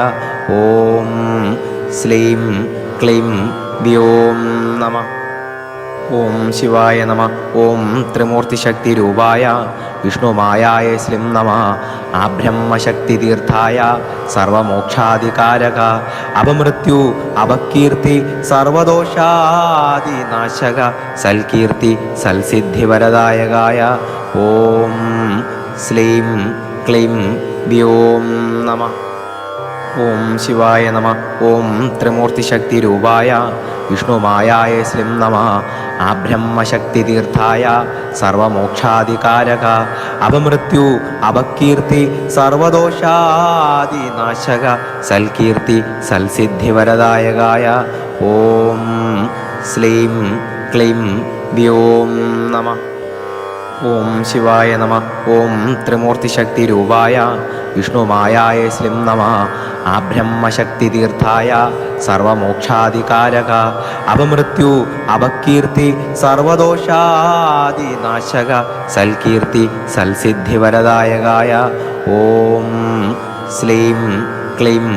ഓം ശ്ലീം ക്ലീം വ്യോം നമഃ. ഓം ശിവായ നമഃ. ഓം ത്രിമൂർത്തിശക്തിരൂപായ വിഷ്ണുമായായ ശ്രീം നമഃ. ആബ്രഹ്മശക്തിതീർത്ഥായ സർവമോക്ഷാധികാരക അപമൃത്യു അപകീർത്തി സർവദോഷാദിനാശക സൽകീർത്തി സൽസിദ്ധിവരദായകായ ഓം ശ്ലീം ക്ലീം വ്യോം നമഃ. ഓം ശിവായ നമഃ. ഓം ത്രിമൂർത്തിശക്തിരൂപായ വിഷ്ണുമായായ ശ്രീം നമഃ. ആബ്രഹ്മശക്തിതീർത്ഥായ സർവമോക്ഷാധികാരക അപമൃത്യു അപകീർത്തി സർവദോഷാദിനാശക സൽകീർത്തി സൽസിദ്ധിവരദായകായ ഓം ശ്ലീം ക്ലീം വ്യോം നമഃ. ഓം ശിവായ നമഃ. ഓം ത്രിമൂർത്തിശക്തിരൂപായ വിഷ്ണുമായായ ശ്രീം നമഃ. ആബ്രഹ്മശക്തിതീർത്ഥായ സർവമോക്ഷാധികാരക അപമൃത്യു അപകീർത്തി സർവദോഷാദിനാശക സൽകീർത്തി സൽസിദ്ധിവരദായകായ ഓം ശ്ലീം ക്ലീം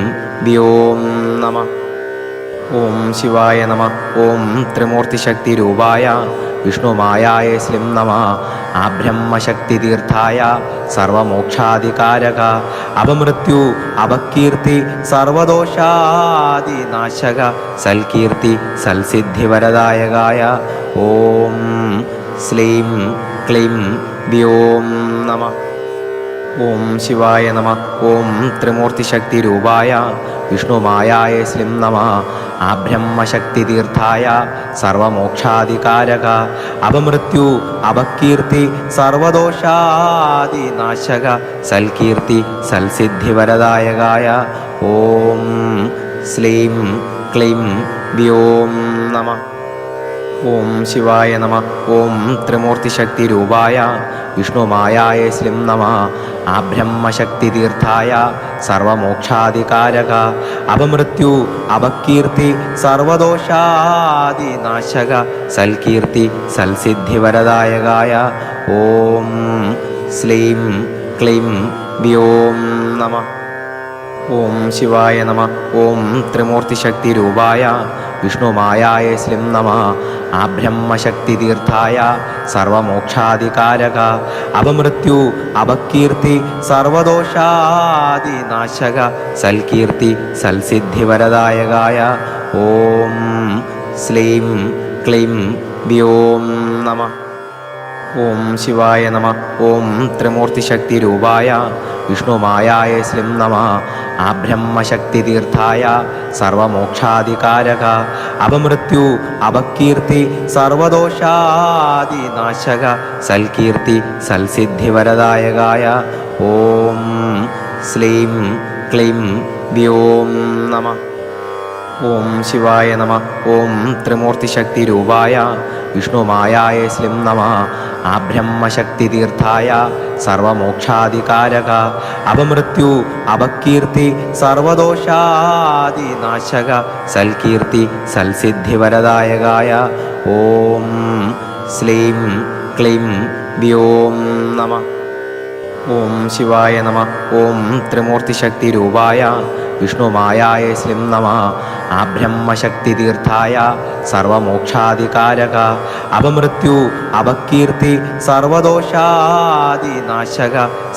വ്യോം നമഃ. ഓം ശിവായ നമഃ. ഓം ത്രിമൂർത്തിശക്തിരൂപായ വിഷ്ണുമായായ ശ്രീം നമഃ. ആബ്രഹ്മശക്തിതീർത്ഥായ സർവമോക്ഷാധികാരക അപമൃത്യു അപകീർത്തി സർവദോഷാദിനാശക സൽകീർത്തി സൽസിദ്ധിവരദായകായ ഓം ശ്ലീം ക്ലീം വ്യോം നമഃ. ഓം ശിവായ നമഃ. ഓം ത്രിമൂർത്തിശക്തിരൂപായ വിഷ്ണുമായായ ശ്രീം നമഃ. ആബ്രഹ്മശക്തിതീർത്ഥായ സർവമോക്ഷാധികാരക അപമൃത്യു അപകീർത്തി സർവദോഷാദിനാശക സൽകീർത്തി സൽസിദ്ധിവരദായകായ ഓം ശ്ലീം ക്ലീം വ്യോം നമഃ. ഓം ശിവായ നമഃ. ഓം ത്രിമൂർത്തിശക്തിരൂപായ വിഷ്ണുമായായ ശ്രീം നമഃ. ആബ്രഹ്മശക്തിതീർത്ഥായ സർവമോക്ഷാധികാരക അപമൃത്യു അപകീർത്തി സർവദോഷാദിനാശക സൽകീർത്തി സൽസിദ്ധിവരദായകായ ഓം ശ്ലീം ക്ലീം വ്യോം നമഃ. ഓം ശിവായ നമഃ. ഓം ത്രിമൂർത്തിശക്തിരൂപായ വിഷ്ണുമായായ ശ്രീം നമഃ. ആബ്രഹ്മശക്തിതീർത്ഥായ സർവമോക്ഷാധികാരക അപമൃത്യു അപകീർത്തി സർവദോഷാദിനാശക സൽകീർത്തി സൽസിദ്ധിവരദായകായ ഓം ശ്ലീം ക്ലീം വ്യോം നമഃ. ഓം ശിവായ നമഃ. ഓം ത്രിമൂർത്തിശക്തിരൂപായ വിഷ്ണുമായായ ശ്രീം നമഃ. ആബ്രഹ്മശക്തിതീർത്ഥായ സർവമോക്ഷാധികാരക അപമൃത്യു അപകീർത്തി സർവദോഷാദിനാശക സൽകീർത്തി സൽസിദ്ധിവരദായകായ ഓം ശ്ലീം ക്ലീം വ്യോം നമഃ. ഓം ശിവായ നമഃ. ഓം ത്രിമൂർത്തിശക്തിരൂപായ വിഷ്ണുമായായ ശ്രീം നമഃ. ആബ്രഹ്മശക്തിതീർത്ഥായ സർവമോക്ഷാധികാരക അപമൃത്യു അപകീർത്തി സർവദോഷാദിനാശക സൽകീർത്തി സൽസിദ്ധിവരദായകായ ഓം ശ്ലീം ക്ലീം വ്യോം നമഃ. ഓം ശിവായ നമഃ. ഓം ത്രിമൂർത്തിശക്തിരൂപായ വിഷ്ണുമായായ ശ്രീം നമഃ. ആബ്രഹ്മശക്തിതീർത്ഥായ സർവമോക്ഷാധികാരക അപമൃത്യു അപകീർത്തി സർവദോഷാദിനാശക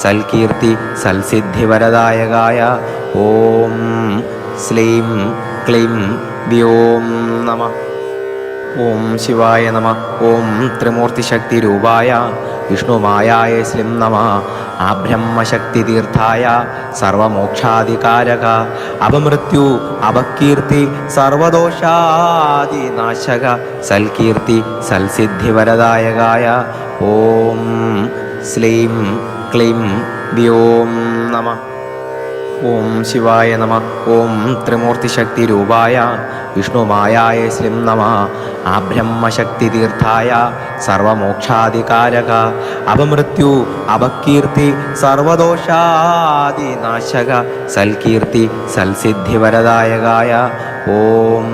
സൽകീർത്തി സൽസിദ്ധിവരദായകായ ഓം ശ്ലീം ക്ലീം വ്യോം നമഃ. ഓം ശിവായ നമഃ. ഓം ത്രിമൂർത്തിശക്തിരൂപായ വിഷ്ണുമായായ ശ്രീം നമഃ. ആബ്രഹ്മശക്തിതീർത്ഥായ സർവമോക്ഷാധികാരക അപമൃത്യു അപകീർത്തി സർവദോഷാദിനാശക സൽകീർത്തി സൽസിദ്ധിവരദായകായ ഓം ശ്ലീം ക്ലീം വ്യോം നമഃ. ഓം ശിവായ നമഃ. ഓം ത്രിമൂർത്തിശക്തിരൂപായ വിഷ്ണുമായായ ശ്രീം നമഃ. ആബ്രഹ്മശക്തിതീർത്ഥായ സർവമോക്ഷാധികാരക അപമൃത്യു അപകീർത്തി സർവദോഷാദിനാശക സൽകീർത്തി സൽസിദ്ധിവരദായകായ ഓം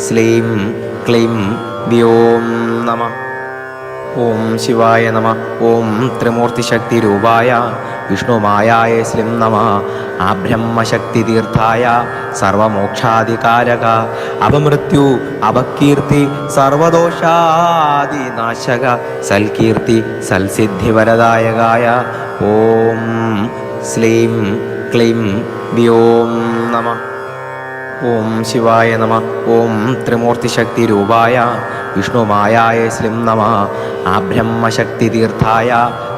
ശ്ലീം ക്ലീം വ്യോം നമഃ. ഓം ശിവായ നമഃ. ഓം ത്രിമൂർത്തിശക്തിരൂപായ വിഷ്ണുമായായ ശ്രീം നമഃ. ആബ്രഹ്മശക്തിതീർത്ഥായ സർവമോക്ഷാധികാരക അപമൃത്യു അപകീർത്തി സർവദോഷാദിനാശക സൽകീർത്തി സൽസിദ്ധിവരദായകായ ഓം ശ്ലീം ക്ലീം വ്യോം നമഃ. ഓം ശിവായ നമഃ. ഓം ത്രിമൂർത്തിശക്തിരൂപായ വിഷ്ണുമായായ ശ്രീം നമഃ. ആബ്രഹ്മശക്തിതീർത്ഥായ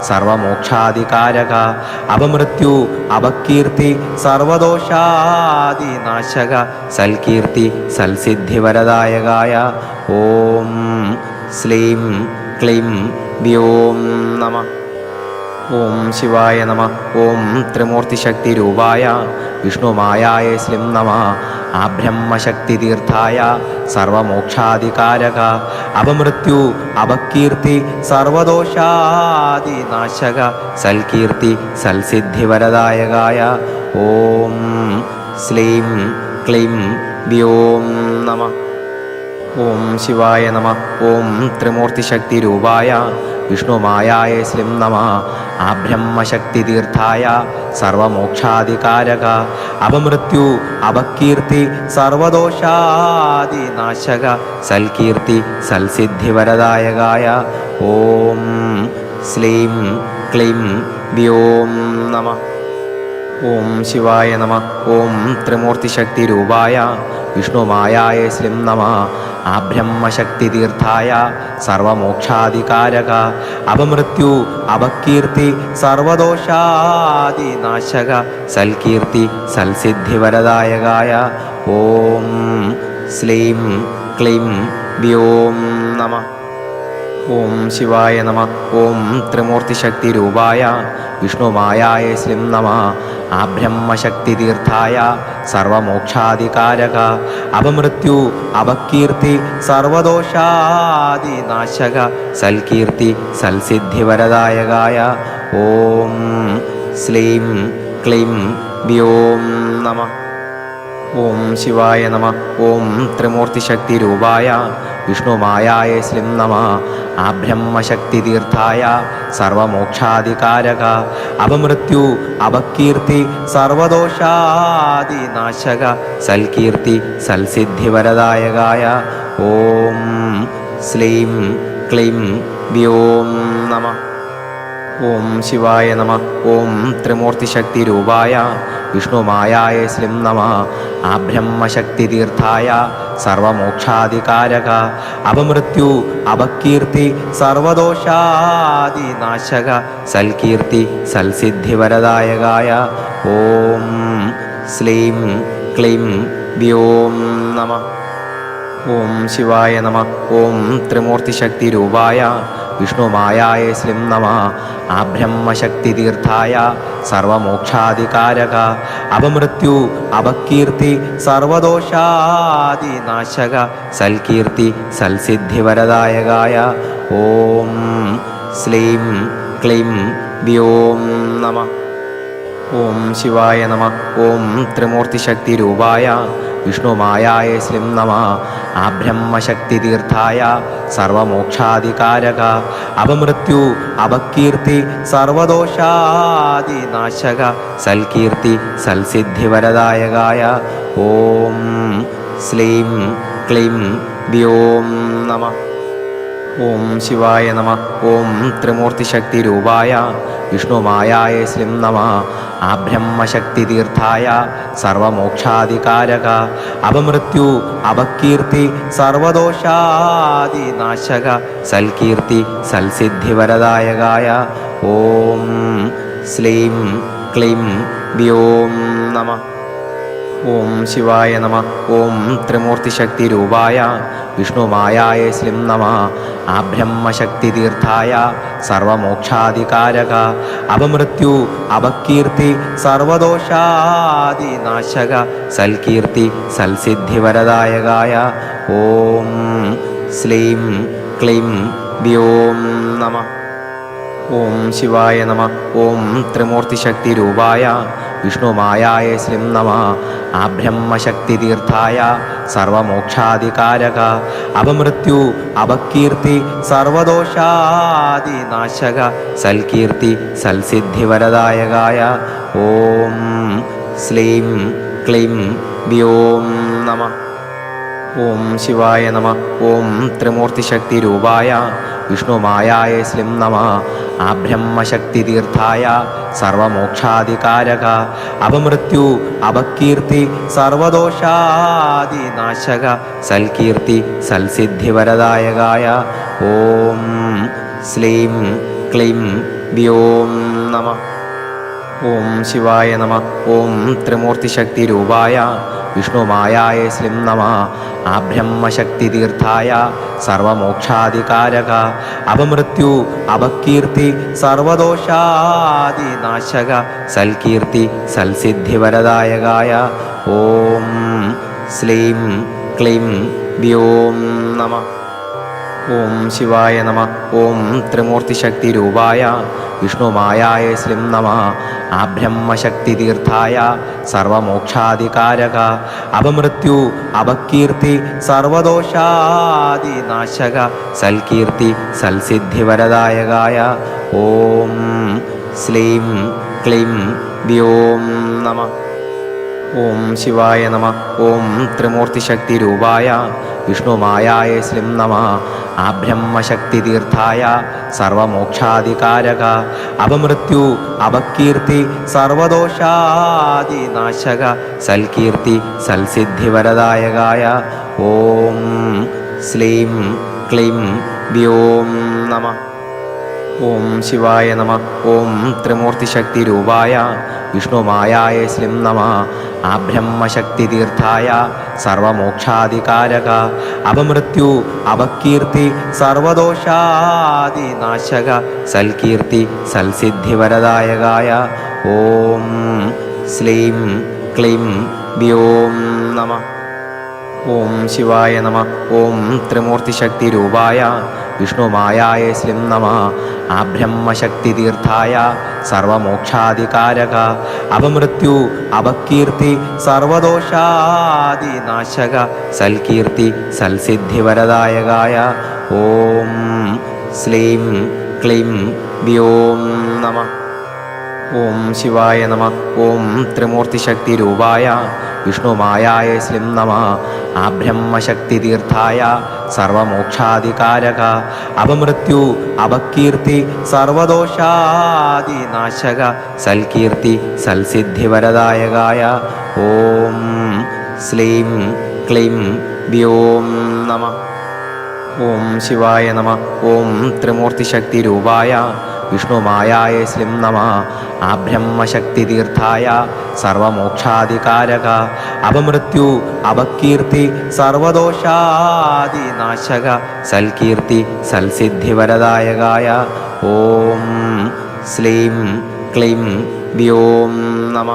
സർവമോക്ഷാധികാരക അപമൃത്യു അപകീർത്തി സർവദോഷാദിനാശക സൽകീർത്തി സൽസിദ്ധിവരദായകായ ഓം ശ്ലീം ക്ലീം വ്യോം നമഃ. ഓം ശിവായ നമഃ. ഓം ത്രിമൂർത്തിശക്തിരൂപായ വിഷ്ണുമായായ ശ്രീം നമഃ. ആബ്രഹ്മശക്തിതീർത്ഥായ സർവമോക്ഷാധികാരക അപമൃത്യു അപകീർത്തി സർവദോഷാദിനാശക സൽകീർത്തി സൽസിദ്ധിവരദായകായ ഓം ശ്ലീം ക്ലീം വ്യോം നമഃ. ഓം ശിവായ നമഃ. ഓം ത്രിമൂർത്തിശക്തിരൂപായ വിഷ്ണുമായായ ശ്രീം നമഃ. ആബ്രഹ്മശക്തിതീർത്ഥായ സർവമോക്ഷാധികാരക അപമൃത്യു അപകീർത്തി സർവദോഷാദിനാശക സൽകീർത്തി സൽസിദ്ധിവരദായകായ ഓം ശ്ലീം ക്ലീം വ്യോം നമഃ. ഓം ശിവായ നമഃ. ഓം ത്രിമൂർത്തിശക്തിരൂപായ വിഷ്ണുമായായ ശ്രീം നമഃ. ആബ്രഹ്മശക്തിതീർത്ഥായ സർവമോക്ഷാധികാരക അപമൃത്യു അപകീർത്തി സർവദോഷാദിനാശക സൽകീർത്തി സൽസിദ്ധിവരദായകായ ഓം ശ്ലീം ക്ലീം വ്യോം നമഃ. ഓം ശിവായ നമഃ. ഓം ത്രിമൂർത്തിശക്തിരൂപായ വിഷ്ണുമായായ ശ്രീം നമഃ. ആബ്രഹ്മശക്തിതീർത്ഥായ സർവമോക്ഷാധികാരക അപമൃത്യു അപകീർത്തി സർവദോഷാദിനാശക സൽകീർത്തി സൽസിദ്ധിവരദായകായ ഓം ശ്ലീം ക്ലീം വ്യോം നമഃ. ഓം ശിവായ നമഃ. ഓം ത്രിമൂർത്തിശക്തിരൂപായ വിഷ്ണുമായായ ശ്രീം നമഃ. ആബ്രഹ്മശക്തിതീർത്ഥായ സർവമോക്ഷാധികാരക അപമൃത്യു അപകീർത്തി സർവദോഷാദിനാശക സൽകീർത്തി സൽസിദ്ധിവരദായകായ ഓം ശ്ലീം ക്ലീം വ്യോം നമഃ. ഓം ശിവായ നമഃ. ഓം ത്രിമൂർത്തിശക്തിരൂപായ വിഷ്ണുമായായ ശ്രീം നമഃ. ആബ്രഹ്മശക്തിതീർത്ഥായ സർവമോക്ഷാധികാരക അപമൃത്യു അപകീർത്തി സർവദോഷാദിനാശക സൽകീർത്തി സൽസിദ്ധിവരദായകായ ഓം ശ്ലീം ക്ലീം വ്യോം നമഃ. ഓം ശിവായ നമഃ. ഓം ത്രിമൂർത്തിശക്തിരൂപായ വിഷ്ണുമായായ ശ്രീം നമഃ. ആബ്രഹ്മശക്തിതീർത്ഥായ സർവമോക്ഷാധികാരക അപമൃത്യു അപകീർത്തി സർവദോഷാദിനാശക സൽകീർത്തി സൽസിദ്ധിവരദായകായ ഓം ശ്ലീം ക്ലീം വ്യോം നമഃ. ഓം ശിവായ നമഃ. ഓം ത്രിമൂർത്തിശക്തിരൂപായ വിഷ്ണുമായായ ശ്രീം നമഃ. ആബ്രഹ്മശക്തിതീർത്ഥായ സർവമോക്ഷാധികാരക അപമൃത്യു അപകീർത്തി സർവദോഷാദിനാശക സൽകീർത്തി സൽസിദ്ധിവരദായകായ ഓം ശ്ലീം ക്ലീം വ്യോം നമഃ. ഓം ശിവായ നമഃ. ഓം ത്രിമൂർത്തിശക്തിരൂപായ വിഷ്ണുമായായ ശ്രീം നമഃ. ആബ്രഹ്മശക്തിതീർത്ഥായ സർവമോക്ഷാധികാരക അപമൃത്യു അപകീർത്തി സർവദോഷാദിനാശക സൽകീർത്തി സൽസിദ്ധിവരദായകായ ഓം ശ്ലീം ക്ലീം വ്യോം നമഃ. ഓം ശിവായ നമ. ഓം ത്രിമൂർത്തിശക്തിരൂപായ വിഷ്ണുമായായ ശ്രീം നമ. ആബ്രഹ്മശക്തിതീർത്ഥായ സർവമോക്ഷാധികാരക അപമൃത്യു അപകീർത്തി സർവദോഷാദിനാശക സൽകീർത്തി സൽസിദ്ധിവരദായകായ ഓം ശ്ലീം ക്ലീം വ്യോം നമ. ഓം ശിവായ നമ. ഓം ത്രിമൂർത്തിശക്തിരൂപായ വിഷ്ണുമായായ ശ്രീം നമ. ആബ്രഹ്മശക്തിതീർത്ഥായ സർവമോക്ഷാധികാരക അപമൃത്യു അപകീർത്തി സർവദോഷാദിനാശക സൽകീർത്തി സൽസിദ്ധിവരദായകായ ഓം ശ്ലീം ക്ലീം വ്യോം നമ. ഓം ശിവായ നമ. ഓം ത്രിമൂർത്തിശക്തിരൂപായ വിഷ്ണുമായായ ശ്രീം നമ. ആബ്രഹ്മശക്തിതീർത്ഥായ സർവമോക്ഷാധികാരക അപമൃത്യു അപകീർത്തി സർവദോഷാദിനാശക സൽകീർത്തി സൽസിദ്ധിവരദായകായ ഓം ശ്ലീം ക്ലീം വ്യോം നമ. ഓം ശിവായ നമ. ഓം ത്രിമൂർത്തിശക്തിരൂപായ വിഷ്ണുമായായ ശ്രീം നമ. ആബ്രഹ്മശക്തിതീർത്ഥായ സർവമോക്ഷാധികാരക അപമൃത്യു അപകീർത്തി സർവദോഷാദിനാശക സൽകീർത്തി സൽസിദ്ധിവരദായകായ ഓം ശ്ലീം ക്ലീം വ്യോം നമ. ഓം ശിവായ നമ. ഓം ത്രിമൂർത്തിശക്തിരൂപായ വിഷ്ണുമായായ ശ്രീം നമ. ആബ്രഹ്മശക്തിതീർത്ഥായ സർവമോക്ഷാധികാരക അപമൃത്യു അപകീർത്തി സർവദോഷാദിനാശക സൽകീർത്തി സൽസിദ്ധിവരദായകായ ഓം ശ്ലീം ക്ലീം വ്യോം നമ. ഓം ശിവായ നമ. ഓം ത്രിമൂർത്തിശക്തിരൂപായ വിഷ്ണുമായായ ശ്രീം നമ. ആബ്രഹ്മശക്തിതീർത്ഥായ സർവമോക്ഷാധികാരക അപമൃത്യു അപകീർത്തി സർവദോഷാദിനാശക സൽകീർത്തി സൽസിദ്ധിവരദായകായ ഓം ശ്ലീം ക്ലീം വ്യോം നമ. ഓം ശിവായ നമ. ഓം ത്രിമൂർത്തിശക്തിരൂപായ വിഷ്ണുമായായ ശ്രീം നമ. ആബ്രഹ്മശക്തിതീർത്ഥായ സർവമോക്ഷാധികാരക അപമൃത്യു അപകീർത്തി സർവദോഷാദിനാശക സൽകീർത്തി സൽസിദ്ധിവരദായകായ ഓം ശ്ലീം ക്ലീം വ്യോം നമ. ഓം ശിവായ നമ. ഓം ത്രിമൂർത്തിശക്തിരൂപായ വിഷ്ണുമായായ ശ്രീം നമ. ആബ്രഹ്മശക്തിതീർത്ഥായ സർവമോക്ഷാധികാരക അപമൃത്യു അപകീർത്തി സർവദോഷാദിനാശക സൽകീർത്തി സൽസിദ്ധിവരദായകായ ഓം ശ്ലീം ക്ലീം വ്യോം നമ. ഓം ശിവായ നമ. ഓം ത്രിമൂർത്തിശക്തിരൂപായ വിഷ്ണുമായായ ശ്രീം നമ. ആബ്രഹ്മശക്തിതീർത്ഥായ സർവമോക്ഷാധികാരക അപമൃത്യു അപകീർത്തി സർവദോഷാദിനാശക സൽകീർത്തി സൽസിദ്ധിവരദായകായ ഓം ശ്ലീം ക്ലീം വ്യോം നമ. ഓം ശിവായ നമ. ഓം ത്രിമൂർത്തിശക്തിരൂപായ വിഷ്ണുമായായ ശ്രീം നമ. ആബ്രഹ്മശക്തിതീർത്ഥായ സർവമോക്ഷാധികാരക അപമൃത്യു അപകീർത്തി സർവദോഷാദിനാശക സൽകീർത്തി സൽസിദ്ധിവരദായകായ ഓം ശ്ലീം ക്ലീം വ്യോം നമ.